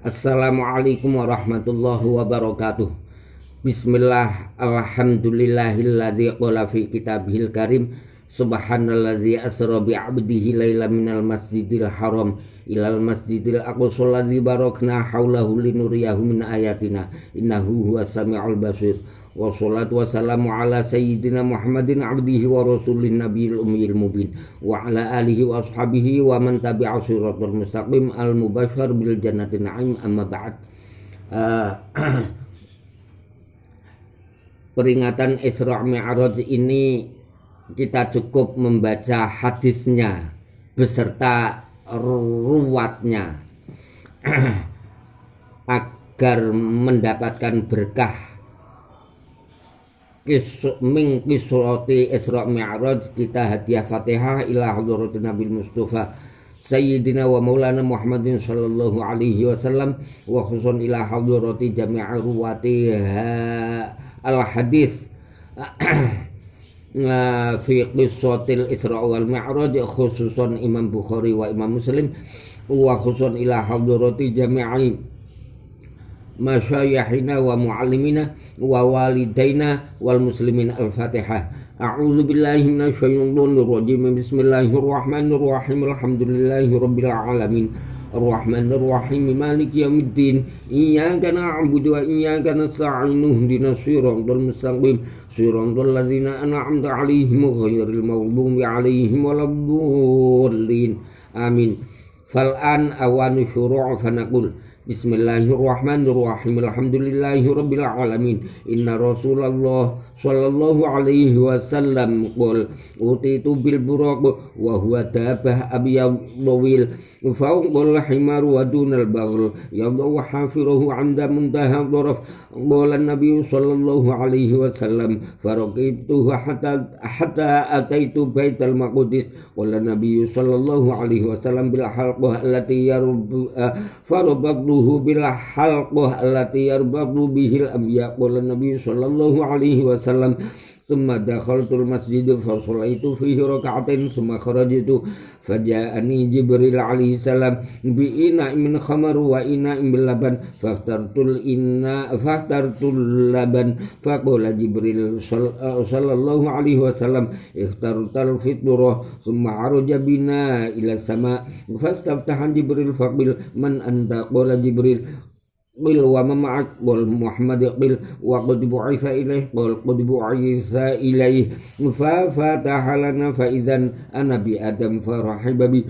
Assalamualaikum warahmatullahi wabarakatuh. Bismillah, alhamdulillahilladzi qala fi kitabihil karim. Subhanalladzi asra bi 'abdihi lailan minal masjidil haram ilal masjidil aqsa alladzi barakna haulahu linuriyahu min ayatina innahu huwas samiul basir. Wassalatu wassalamu ala sayyidina Muhammadin abdihi wa rasulin nabiyil ummiyil mubin wa ala alihi wa ashabihi wa man tabi'a siratal mustaqim al mubashshar bil jannati na'im. Amma ba'd. Peringatan Isra Mi'raj ini kita cukup membaca hadisnya beserta ruwatnya agar mendapatkan berkah min kisrati Isra Mi'raj. Kita hadiah Fatihah ila hadratin Nabil Mustafa Sayyidina wa Maulana Muhammadin sallallahu alaihi wasallam wa khusun ila hadrati jami'a ruwati al hadis fi qissatil Isra wal Mi'raj, khususan Imam Bukhari wa Imam Muslim, wa khusun ila hadrati jami'i masyayihina wa muallimina wa walidaina wal muslimin. Al-Fatihah. A'udzu billahi minasyaitonir rajim. Bismillahirrahmanirrahim. Alhamdulillahi rabbil alamin. Arrahmanir rahim. Maliki yaumiddin. Iyyaka na'budu wa iyyaka nasta'in. Ihdinas siratal mustaqim. Siratal ladzina an'amta 'alaihim ghairil maghdubi 'alaihim waladdallin. Amin. Fal'an awanu syuru' fanaqul Bismillahirrahmanirrahim. Alhamdulillahi rabbil alamin. Inna Rasulullah sallallahu alaihi wasallam qol utitu bil buraq wa huwa dabah abyadul fawqal himar wa dunal baghl yadaw hafirahu 'inda muntaha dharaf. Qala an-nabiy sallallahu alaihi wasallam faraqibtu hatta ataitu baital maqdis. Qala an-nabiy sallallahu alaihi wasallam bil halqah allati farabtuhu bil halqah allati yarbatu bihil anbiya. Qala an-nabiy sallallahu alaihi wasallam thumma dakhaltul masjid fa sallaitu fihi rak'atain thumma kharajtu faja'ani Jibril alaihi salam bi ina'in min khamar wa ina'in bil laban fahtartul laban faqala Jibril sallallahu alaihi wasallam ikhtartal fitrah thumma araja bina ila sama fastaftaha Jibril faqil man anta. Qala Jibril qil wa ma ma'ak. Qul Muhammad qil wa qad bu'itha ilaih. Qul qad bu'itha ilaih fa fataha lana fa idzan ana bi adam fa rahiba bi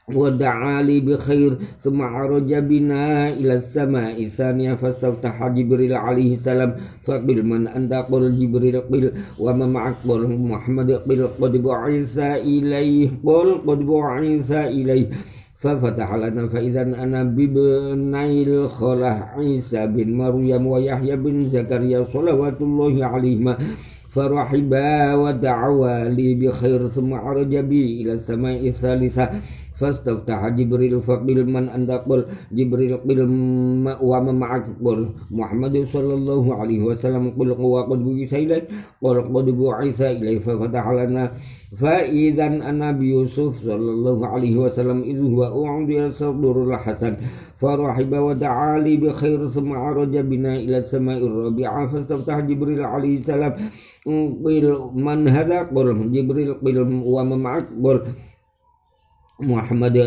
wa da'a li bi khair thumma araja bina ila as-sama'i thaniya fastaftaha Jibril alaihi salam faqil man anta. Qul Jibril qil wa ma ma'ak. Qul Muhammad qil qad bu'itha ilaih. Qul qad bu'itha ilaih ففتح لنا فإذا أنا بابني الخلة عيسى بن مريم ويحيى بن زكريا صلوات الله عليهما فرحبا ودعوا لي بخير ثم عرج بي إلى السماء الثالثة فاستفتح جبريل فقيل من أنت. قل جبريل قيل وما معك. قل محمد صلى الله عليه وسلم. قل وقد بعث إليه. قل قد بعث إليه ففتح لنا فإذا أنا بيوسف صلى الله عليه وسلم إذ هو أعطي صدر الحسن فرحب ودعا لي بخير ثم عرج بنا إلى السماء الرابعة فاستفتح جبريل عليه السلام. قيل من هذا. قل جبريل. قيل وما معك. قل محمد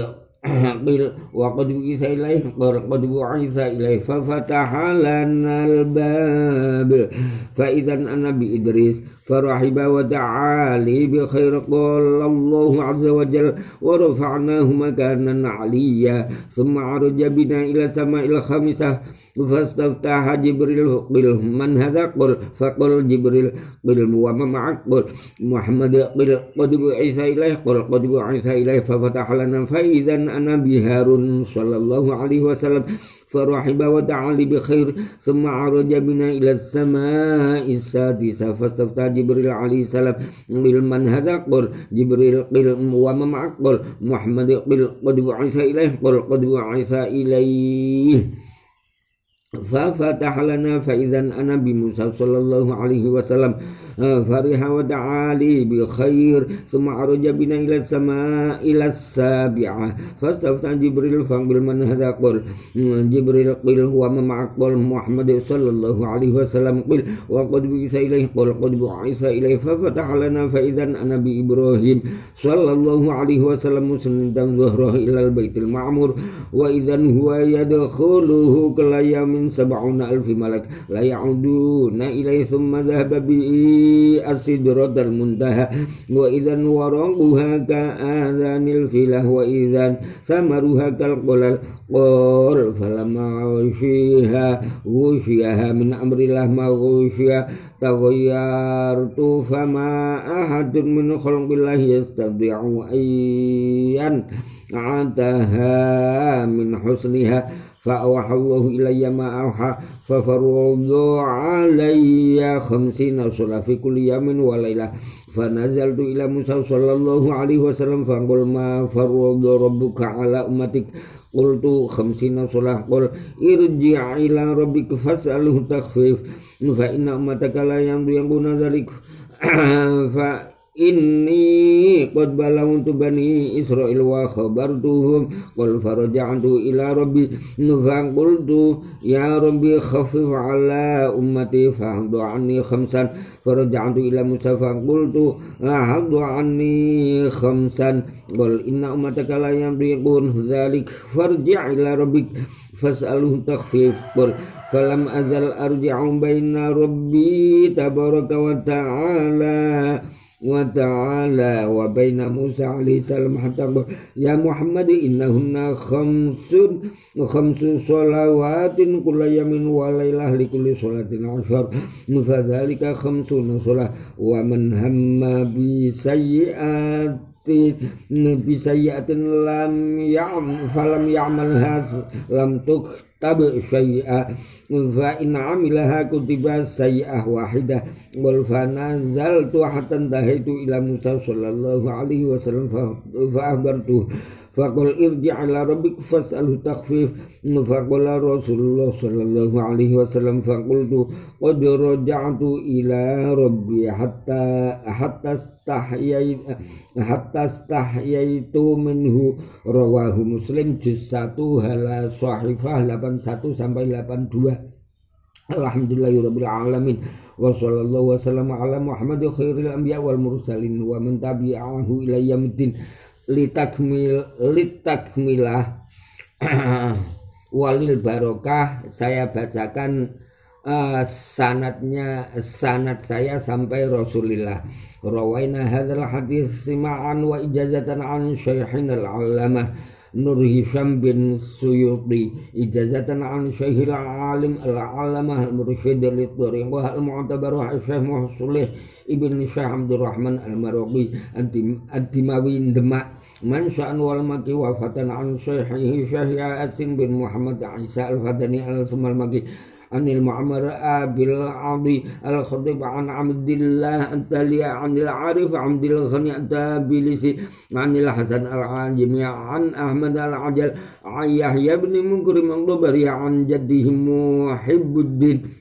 قيل وقد بعث إليه. قال قد بعث إليه ففتح لنا الباب فإذا أنا بإدريس فرحب ودعا لي بخير. قال الله عز وجل ورفعناه مكانا عليا ثم عرج بنا إلى السماء الخامسة فاستفتح جبريل. قل من هذا. قل فقال جبريل. قل وما معك. قل محمد. قل قد بعث إليه. قل قد بعث إليه ففتح لنا فإذا أنا بهارون صلى الله عليه وسلم فرحب ودعا لي بخير ثم عرج بنا إلى السماء السادسة فاستفتح جبريل عليه السلام. قل من هذا. قل جبريل. قل وما معك. قل محمد. قل قد بعث إليه. قل قد بعث إليه ففتح لنا فإذا أنا بموسى صلى الله عليه وسلم fariha wa ta'ali bi khair thumma araja bina ila sama ila sabi'ah fastafta Jibril faqbil man hadha qul Jibril qil huwa ma'aqal Muhammad sallallahu alaihi wasallam qil wa qad bi'isa ilaihi qul qad bi'isa ilaihi fa fataha lana fa idzan ana bi Ibrahim sallallahu alaihi wasallam musliman zuhrahu ila al-baitil ma'mur wa idzan huwa yadkhuluhu kalayamin 70,000 malak la ya'uduna ilaihi thumma dhahaba bi as-sidratil muntaha wa idzan waraquha ka'adhanil filah wa idzan samaruha kal qulal qul falamma ghushiha min amrillah ma ghushiya taghayyartu fama ahadun min khalqillahi yastadi'u ayyan ataha min husniha fa'awaha Allahu ilayya ma awha fafaradu alayya 50 salat fi kulli yamin wa laylah fanazaltu ila Musa sallallahu alaihi wasallam faqul ma farada rabbuka ala ummatik qultu 50 salat qul irji' ila rabbika fas'alhu takhfif fa inna ummataka la yanquna dzalik fa inni qad balagtu bani Israil wa khabartuhum qul faraja'tu ila rabbi fa qultu ya rabbi khaffif ala ummati fahdu anni khamsan faraja'tu ila Musa fa qultu ahdu anni khamsan qul inna ummataka la yanqun dzalik farji' ila rabbik fas'alhu takhfif qul falam azal arji'u baina rabbi tabaraka wa ta'ala wa baina Musa alaihi salam hatta ya Muhammad innahunna khamsu salawatin kullu yamin wa lailah likulli salatin 10 fadzalika khamsuna salah wa man hamma bi sayyi'atin falam ya'malha lam tuktab syai'a fa in 'amilaha kutiba sayyi'ah wahidah wal fanazaltu hatta tahaitu ila Musa sallallahu alaihi wasallam fa akhbartu faqul irji' ala rabbik fas'alhu takhfif faqala Rasulullah sallallahu alaihi wasallam faqultu qad raja'tu ila rabbi hatta stahyaitu minhu rawahu Muslim juz 1 hala sahifah 81 sampai 82. Alhamdulillahirabbil alamin wa sallallahu wasallam ala Muhammad khairil anbiya wal mursalin wa man tabi'ahu ila yaumil litakmilah walil barokah. Saya bacakan sanad saya sampai Rasulullah. Rawaina hadzal hadis sima'an wa ijazatan an syaikhina al-allamah Nur Hisham bin Suyuti ijazatan an syaikhil alim al-allamah al-mursyid li-thariqah al-mu'tabarah Syekh Muhsulih Ibn Syekh Abdurrahman al-Maraghi ad-Dimawi Demak man sya'an wal maki wafatan an syaikhih Syekh Yasin bin Muhammad Isa al-Fadani al-Sumal-Maki anil Mu'ammar abil adi al-Khatib an Abdillah antaliya anil Arif Abdil Ghani antabilisi anil Hasan al-Ajimi an Ahmad al-Ajal Yahya bin Munkrim al-Dobari an jaddihi Muhibbuddin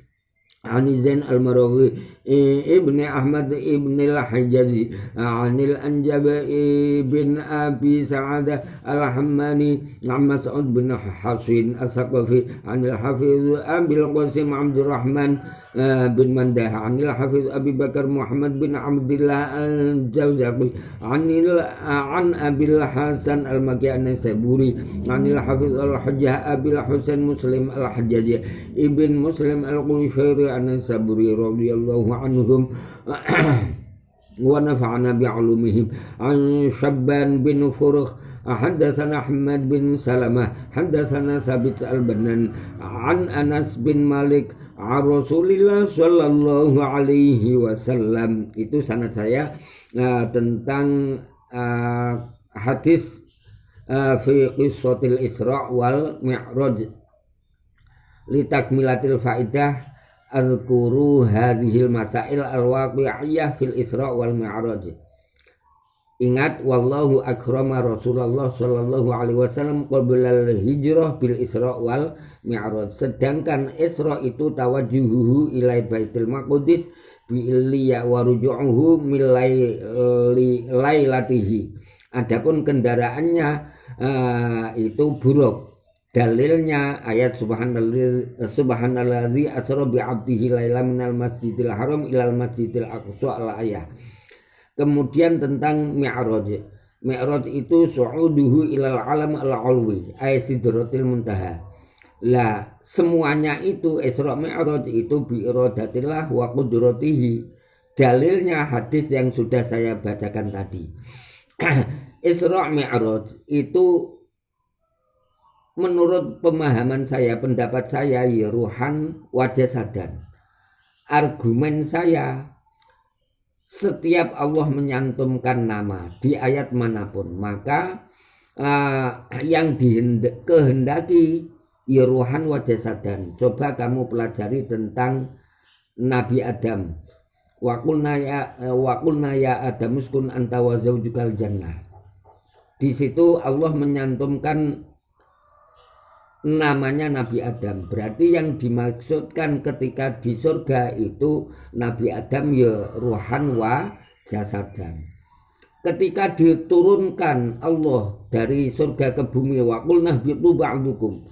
an Zain al-Maraghi ibni Ahmad ibni al-Hijazi anil Anjab ibn Abi Sa'adah al-Hammani an Mas'ud bin Hasin al-Thaqafi anil Hafiz Abil Qasim Abdurrahman bin Mandah anil Hafiz Abi Bakar Muhammad bin Abdillah al-Jawzaqi an Abil Hasan al-Maki an-Saburi anil Hafiz al-Hujjah Abil Husain Muslim al-Hajjaji ibn Muslim al-Qushairi an-Saburi radhiyallahu anhum wa nafa'ana bi'ulumihim an Syabban bin Furukh haddatsana Ahmad bin Salamah haddatsana Sabit al-Bannan an Anas bin Malik an Rasulillah sallallahu alaihi wasallam. Itu sanad saya tentang hadis fi qissatil Isra wal Mi'raj litakmilatil faidah azkuru hadhil masail al-waqi'iyah fil Isra wal Mi'raj. Ingat wallahu akrama Rasulullah sallallahu alaihi wasallam qabla al-hijrah bil Isra wal Mi'raj. Sedangkan Isra itu tawajjuhu ila Baitul Maqdis bi'liya wa ruju'uhu lailatihi. Adapun kendaraannya itu buruk. Dalilnya ayat subhanalladzi asra bi 'abdihi lailan minal masjidil haram ilal masjidil aqsa al-ayah. Kemudian tentang mi'raj. Mi'raj itu su'uduhu ilal alam al-ulwi ay sidratil muntaha. Lah semuanya itu Isra Mi'raj itu bi iradatillah wa qudratihi. Dalilnya hadis yang sudah saya bacakan tadi. Isra Mi'raj itu menurut pemahaman saya, pendapat saya, ya ruhan wa jasadan. Argumen saya, setiap Allah menyantumkan nama di ayat manapun, maka yang dikehendaki ya ruhan wa jasadan. Coba kamu pelajari tentang Nabi Adam. Wa qulna ya Adam uskun anta wa zaujukal jannah. Di situ Allah menyantumkan namanya Nabi Adam. Berarti yang dimaksudkan ketika di surga itu Nabi Adam ya ruhan wa jasadan. Ketika diturunkan Allah dari surga ke bumi, wa qulna bitu ba'dukum,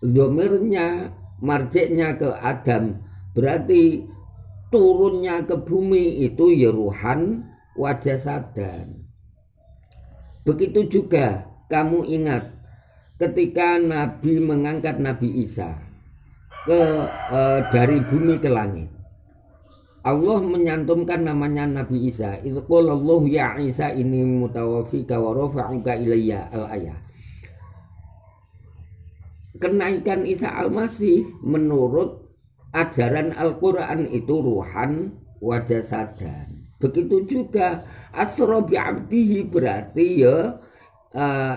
domirnya marjeknya ke Adam, berarti turunnya ke bumi itu ya ruhan wa jasadan. Begitu juga kamu ingat ketika Nabi mengangkat Nabi Isa dari bumi ke langit, Allah menyantumkan namanya Nabi Isa. Idz qala Allah ya Isa inni mutawaffika wa rafa'uka ilayya al-ayah. Kenaikan Isa al-Masih menurut ajaran Al-Quran itu ruhan wa jasadan. Begitu juga asra bi 'abdihi, berarti ya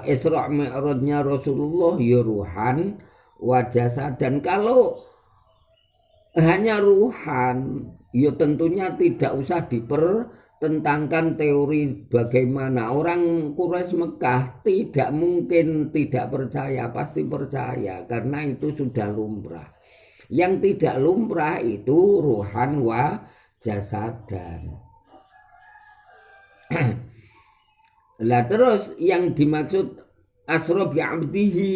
Isra Mi'rajnya Rasulullah ya ruhan wa jasadan. Kalau hanya ruhan, ya tentunya tidak usah dipertentangkan teori bagaimana. Orang Quraisy Mekah tidak mungkin tidak percaya, pasti percaya karena itu sudah lumrah. Yang tidak lumrah itu ruhan wa jasadan. Lah terus yang dimaksud asra bi 'abdihi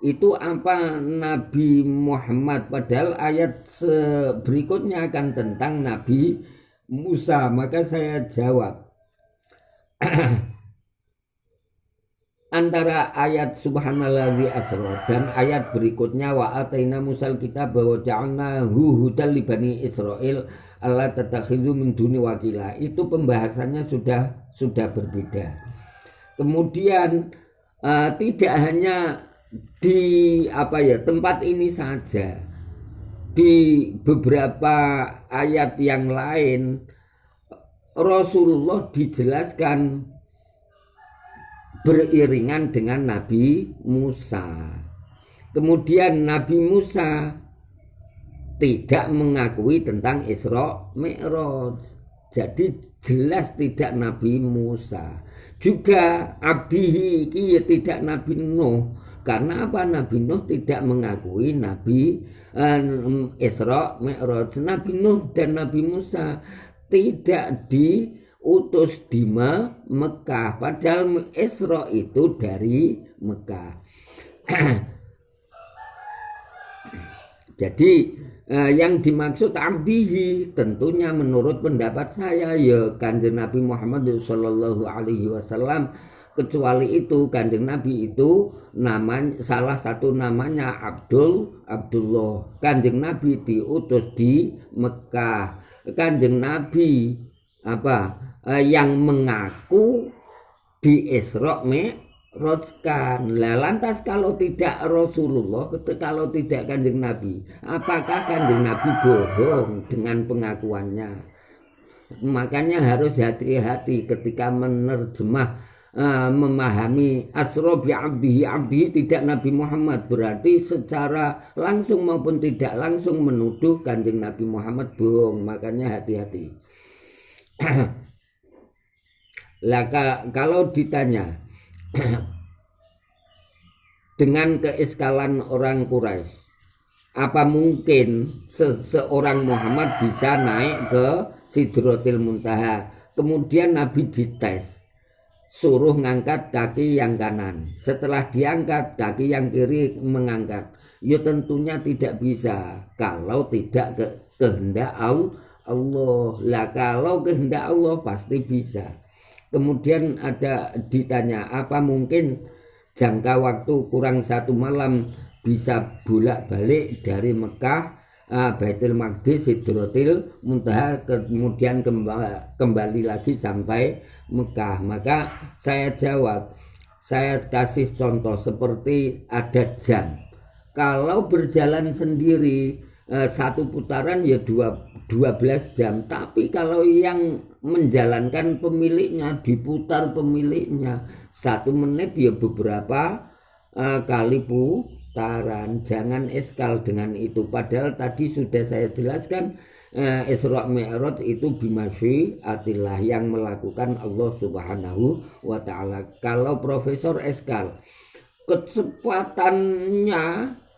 itu apa? Nabi Muhammad, padahal ayat berikutnya akan tentang Nabi Musa. Maka saya jawab antara ayat subhanalladzi asra dan ayat berikutnya wa ataina musal kitab wa ja'alnahu hudal li bani Israil alla tattakhidhu min duni wakila, itu pembahasannya sudah berbeda. Kemudian tidak hanya di tempat ini saja, di beberapa ayat yang lain Rasulullah dijelaskan beriringan dengan Nabi Musa. Kemudian Nabi Musa tidak mengakui tentang Isra Mi'raj, jadi jelas tidak Nabi Musa. Juga abdihi iki tidak Nabi Nuh. Karena apa? Nabi Nuh tidak mengakui Nabi Isra Mi'raj. Nabi Nuh dan Nabi Musa tidak diutus di Mekah, padahal Isra itu dari Mekah. Jadi yang dimaksud abdihi tentunya menurut pendapat saya ya Kanjeng Nabi Muhammad sallallahu alaihi wasallam, kecuali itu Kanjeng Nabi itu namanya, salah satu namanya Abdullah. Kanjeng Nabi diutus di Mekah. Kanjeng Nabi yang mengaku di Isra Mi'rajkan. Lantas kalau tidak Rasulullah, kalau tidak Kanjeng Nabi, apakah Kanjeng Nabi bohong dengan pengakuannya? Makanya harus hati-hati ketika menerjemah, memahami asra bi 'abdihi tidak Nabi Muhammad, berarti secara langsung maupun tidak langsung menuduh Kanjeng Nabi Muhammad bohong. Makanya hati-hati. Lah kalau ditanya dengan keiskalan orang Quraisy, apa mungkin seorang Muhammad bisa naik ke Sidratil Muntaha? Kemudian Nabi dites, suruh ngangkat kaki yang kanan. Setelah diangkat, kaki yang kiri mengangkat. Ya tentunya tidak bisa kalau tidak kehendak Allah. Lah kalau kehendak Allah pasti bisa. Kemudian ada ditanya, apa mungkin jangka waktu kurang 1 malam bisa bolak-balik dari Mekah, Baitul Maqdis, Sidratil Muntaha, kemudian kembali lagi sampai Mekah? Maka saya jawab, saya kasih contoh seperti ada jam. Kalau berjalan sendiri satu putaran ya 12 jam. Tapi kalau yang menjalankan pemiliknya, diputar pemiliknya, 1 menit ya beberapa kali putaran. Jangan eskal dengan itu. Padahal tadi sudah saya jelaskan, Isra Mi'raj itu bimasyiatillah, yang melakukan Allah Subhanahu wa ta'ala. Kalau Profesor eskal, kecepatannya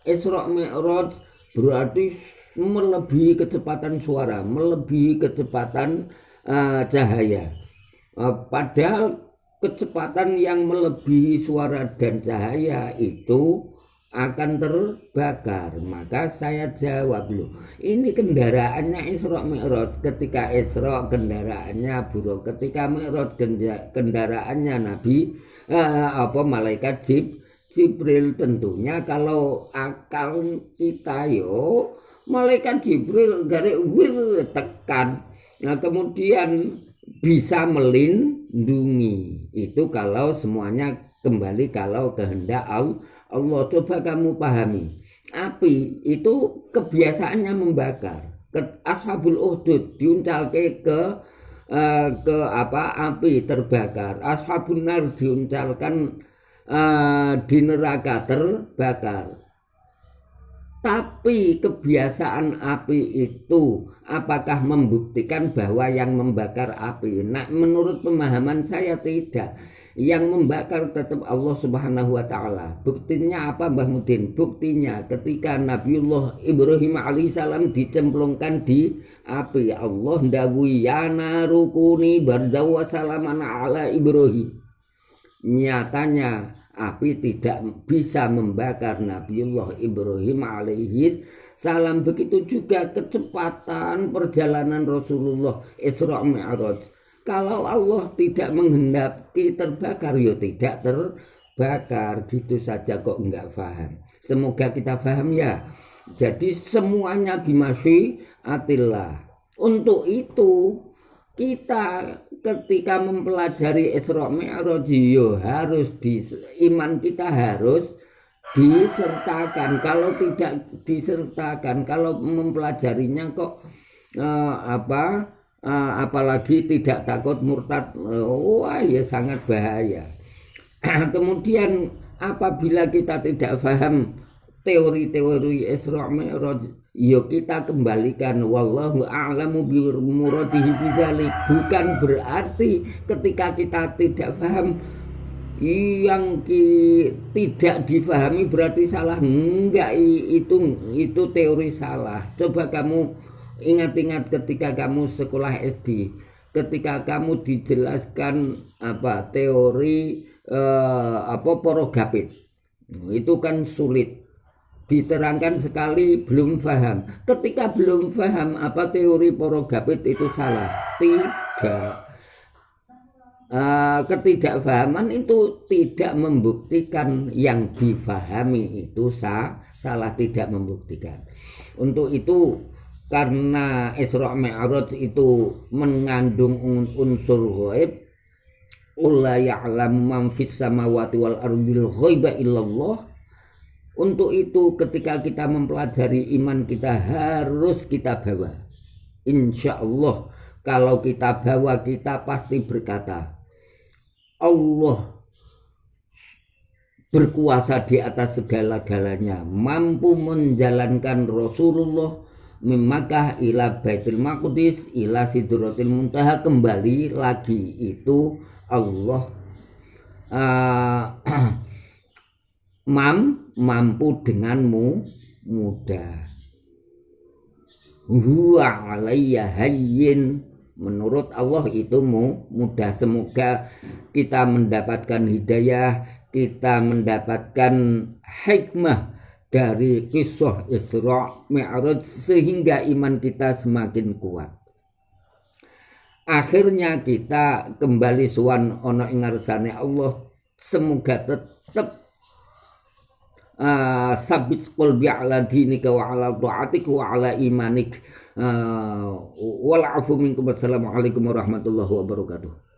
Isra Mi'raj berarti melebihi kecepatan suara, melebihi kecepatan cahaya. Padahal kecepatan yang melebihi suara dan cahaya itu akan terbakar. Maka saya jawab, loh, ini kendaraannya Isra Mi'raj. Ketika Isra kendaraannya buruk, ketika Mi'raj kendaraannya Nabi malaikat Jibril. Tentunya kalau akal kita malaikat Jibril garek tekan. Nah, kemudian bisa melindungi. Itu kalau semuanya kembali kalau kehendak Allah. Coba kamu pahami, api itu kebiasaannya membakar. Ashabul Uhdud diuncalke ke api terbakar. Ashabun Nar diuncalkan di neraka terbakar. Tapi kebiasaan api itu apakah membuktikan bahwa yang membakar api? Nah, menurut pemahaman saya tidak. Yang membakar tetap Allah Subhanahu wa ta'ala. Buktinya apa, Mbah Mudin? Buktinya ketika Nabiullah Ibrahim alaihissalam dicemplungkan di api, Allah ndawuhi ya narukuni bardaw wa salaman ala Ibrahim. Nyatanya api tidak bisa membakar Nabiullah Ibrahim alaihi salam. Begitu juga kecepatan perjalanan Rasulullah Isra Mi'raj. Kalau Allah tidak menghendaki terbakar, ya tidak terbakar. Gitu saja kok enggak paham. Semoga kita paham ya. Jadi semuanya bimasyiatillah. Untuk itu kita ketika mempelajari Isra Mi'raj harus iman kita harus disertakan. Kalau tidak disertakan, kalau mempelajarinya kok apalagi tidak takut murtad, wah ya sangat bahaya. Kemudian apabila kita tidak paham teori-teori Isra Mi'raj, kita kembalikan wallahu a'lamu bi muradihi bidzalik. Bukan berarti ketika kita tidak paham yang tidak difahami berarti salah. Enggak, itu teori salah. Coba kamu ingat-ingat ketika kamu sekolah SD, ketika kamu dijelaskan teori porogapit, itu kan sulit diterangkan sekali, belum paham. Ketika belum paham teori porogapit itu salah? Tidak. Ketidakpahaman itu tidak membuktikan yang difahami itu salah, tidak membuktikan. Untuk itu karena Isra Mi'raj itu mengandung unsur ghaib, la ya'lamu man fis samawati wal ardil ghaiba illallah. Untuk itu ketika kita mempelajari iman kita harus kita bawa. Insya Allah kalau kita bawa, kita pasti berkata Allah berkuasa di atas segala-galanya, mampu menjalankan Rasulullah min Makkah ila Baitul Maqdis ila Sidratil Muntaha, kembali lagi itu Allah mampu denganmu mudah. Huwa alayya hayyin, menurut Allah itu mudah. Semoga kita mendapatkan hidayah, kita mendapatkan hikmah dari kisah Isra Mi'raj sehingga iman kita semakin kuat. Akhirnya kita kembali suwan ana ing ngarsane Allah, semoga tetap sabit qalbi ala dinika wa ala ta'atik wa ala imanik. Wal afu minkum. Assalamualaikum warahmatullahi wabarakatuh.